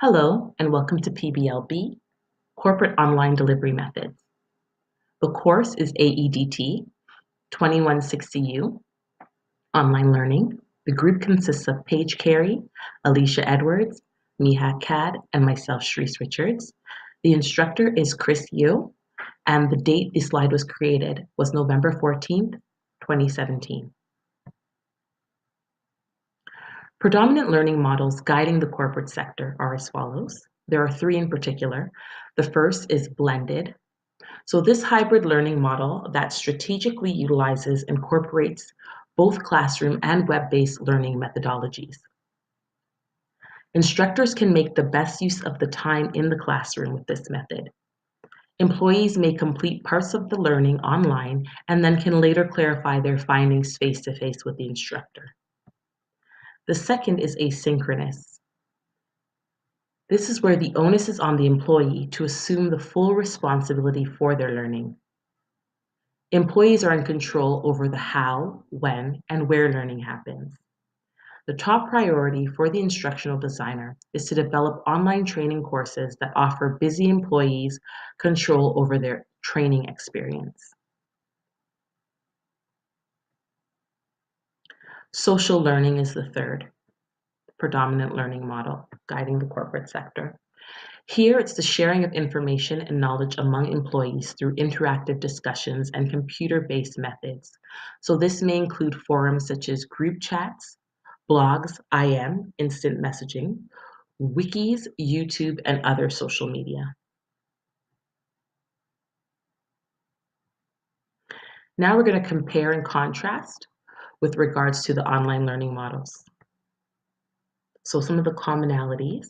Hello, and welcome to PBLB, Corporate Online Delivery Methods. The course is AEDT 2160U, Online Learning. The group consists of Paige, Cary, Alicia Edwards, Mehak, and myself, Sherisse Richards. The instructor is Chris Yu, and the date the slide was created was November 14th, 2017. Predominant learning models guiding the corporate sector are as follows. There are three in particular. The first is blended. So this hybrid learning model that strategically utilizes, incorporates both classroom and web-based learning methodologies. Instructors can make the best use of the time in the classroom with this method. Employees may complete parts of the learning online and then can later clarify their findings face-to-face with the instructor. The second is asynchronous. This is where the onus is on the employee to assume the full responsibility for their learning. Employees are in control over the how, when, and where learning happens. The top priority for the instructional designer is to develop online training courses that offer busy employees control over their training experience. Social learning is the third predominant learning model guiding the corporate sector. Here, it's the sharing of information and knowledge among employees through interactive discussions and computer-based methods. So this may include forums such as group chats, blogs, IM, instant messaging, wikis, YouTube, and other social media. Now we're going to compare and contrast with regards to the online learning models. So some of the commonalities.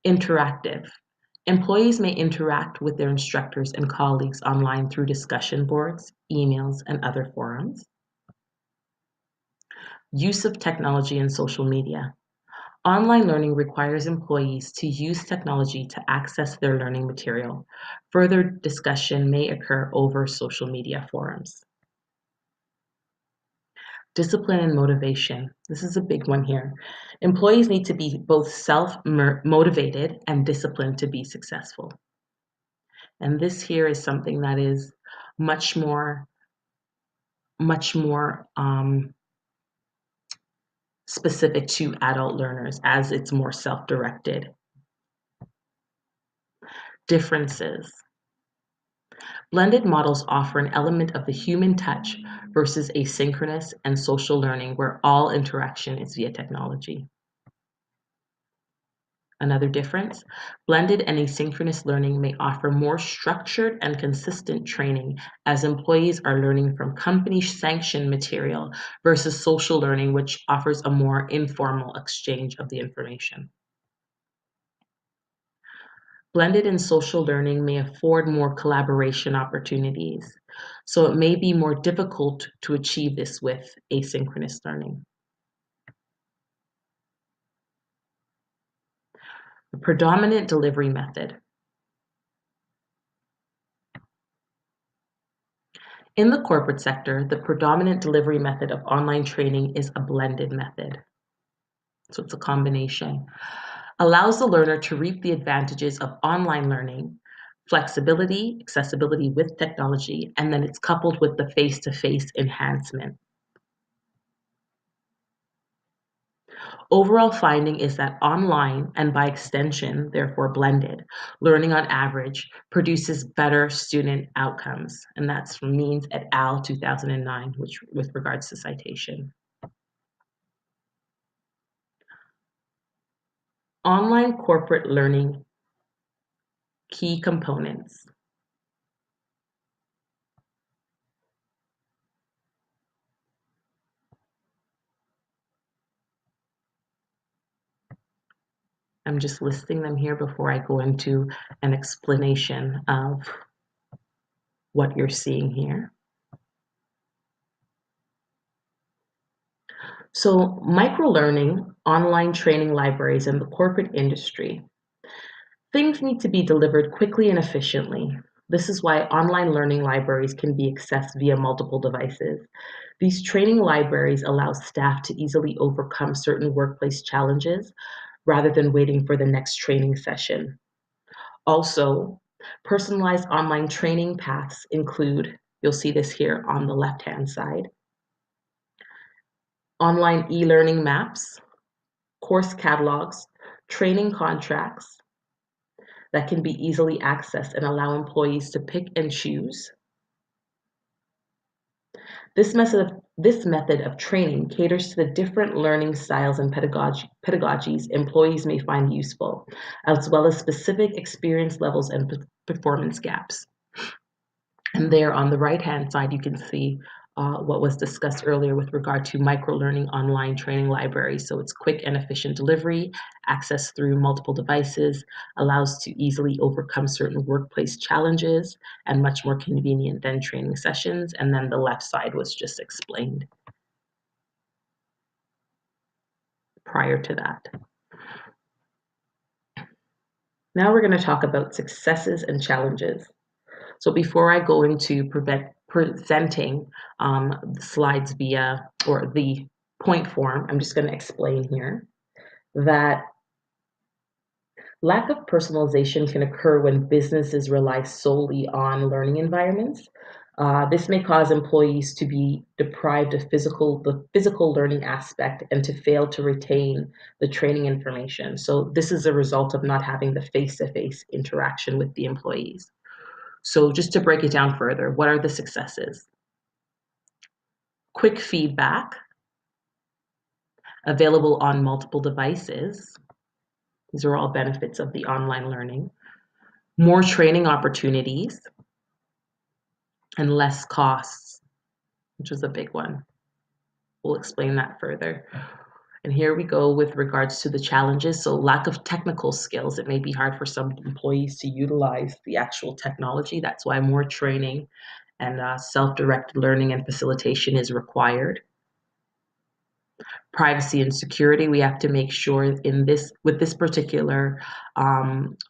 Interactive. Employees may interact with their instructors and colleagues online through discussion boards, emails, and other forums. Use of technology and social media. Online learning requires employees to use technology to access their learning material. Further discussion may occur over social media forums. Discipline and motivation. This is a big one here. Employees need to be both self-motivated and disciplined to be successful. And this here is something that is much more specific to adult learners as it's more self-directed. Differences. Blended models offer an element of the human touch versus asynchronous and social learning where all interaction is via technology. Another difference, blended and asynchronous learning may offer more structured and consistent training as employees are learning from company-sanctioned material versus social learning, which offers a more informal exchange of the information. Blended and social learning may afford more collaboration opportunities, so it may be more difficult to achieve this with asynchronous learning. The predominant delivery method. In the corporate sector, the predominant delivery method of online training is a blended method. So it's a combination. Allows the learner to reap the advantages of online learning, flexibility, accessibility with technology, and then it's coupled with the face-to-face enhancement. Overall finding is that online, and by extension, therefore blended, learning on average produces better student outcomes. And that's from Means et al. 2009, which with regards to citation. Online corporate learning key components. I'm just listing them here before I go into an explanation of what you're seeing here. So microlearning, online training libraries, and the corporate industry. Things need to be delivered quickly and efficiently. This is why online learning libraries can be accessed via multiple devices. These training libraries allow staff to easily overcome certain workplace challenges, rather than waiting for the next training session. Also, personalized online training paths include, you'll see this here on the left-hand side, online e-learning maps, course catalogs, training contracts that can be easily accessed and allow employees to pick and choose. This method of training caters to the different learning styles and pedagogies employees may find useful, as well as specific experience levels and performance gaps. And there on the right-hand side, you can see what was discussed earlier with regard to micro-learning online training libraries. So it's quick and efficient delivery, access through multiple devices, allows to easily overcome certain workplace challenges, and much more convenient than training sessions. And then the left side was just explained prior to that. Now we're going to talk about successes and challenges. So before I go into presenting the slides via, or the point form, I'm just going to explain here that lack of personalization can occur when businesses rely solely on learning environments. This may cause employees to be deprived of the physical learning aspect and to fail to retain the training information. So this is a result of not having the face-to-face interaction with the employees. So just to break it down further, what are the successes? Quick feedback, available on multiple devices. These are all benefits of the online learning. More training opportunities and less costs, which is a big one. We'll explain that further. And here we go with regards to the challenges. So lack of technical skills. It may be hard for some employees to utilize the actual technology. That's why more training and self-directed learning and facilitation is required. Privacy and security, we have to make sure with this particular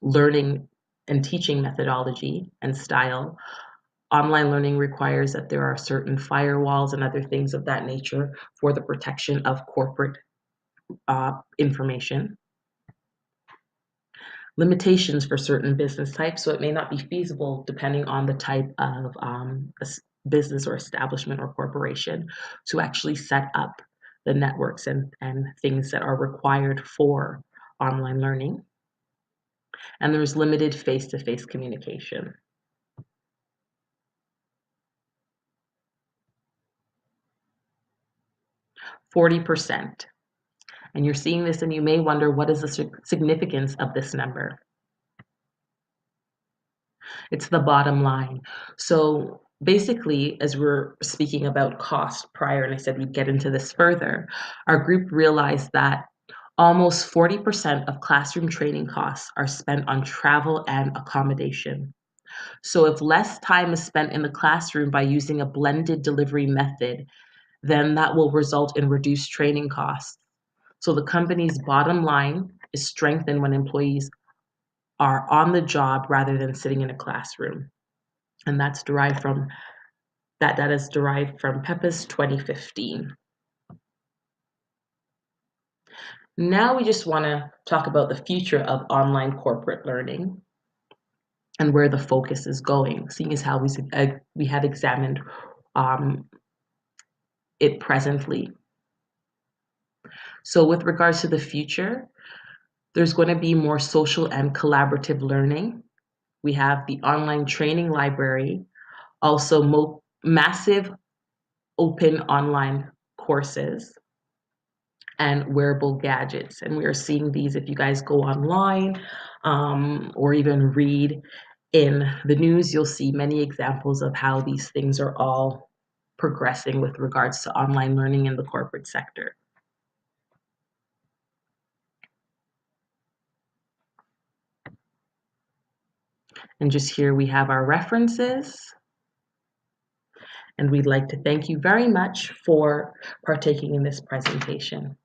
learning and teaching methodology and style, online learning requires that there are certain firewalls and other things of that nature for the protection of corporate information. Limitations for certain business types, so it may not be feasible depending on the type of business or establishment or corporation to actually set up the networks and things that are required for online learning. And there's limited face-to-face communication. %. And you're seeing this and you may wonder, what is the significance of this number? It's the bottom line. So basically, as we're speaking about cost prior, and I said we'd get into this further, our group realized that almost 40% of classroom training costs are spent on travel and accommodation. So if less time is spent in the classroom by using a blended delivery method, then that will result in reduced training costs. So the company's bottom line is strengthened when employees are on the job rather than sitting in a classroom. And that data is derived from PEPA's 2015. Now we just want to talk about the future of online corporate learning and where the focus is going, seeing as how we have examined it presently. So with regards to the future, there's going to be more social and collaborative learning. We have the online training library, also massive open online courses, and wearable gadgets. And we are seeing these if you guys go online or even read in the news, you'll see many examples of how these things are all progressing with regards to online learning in the corporate sector. And just here we have our references. And we'd like to thank you very much for partaking in this presentation.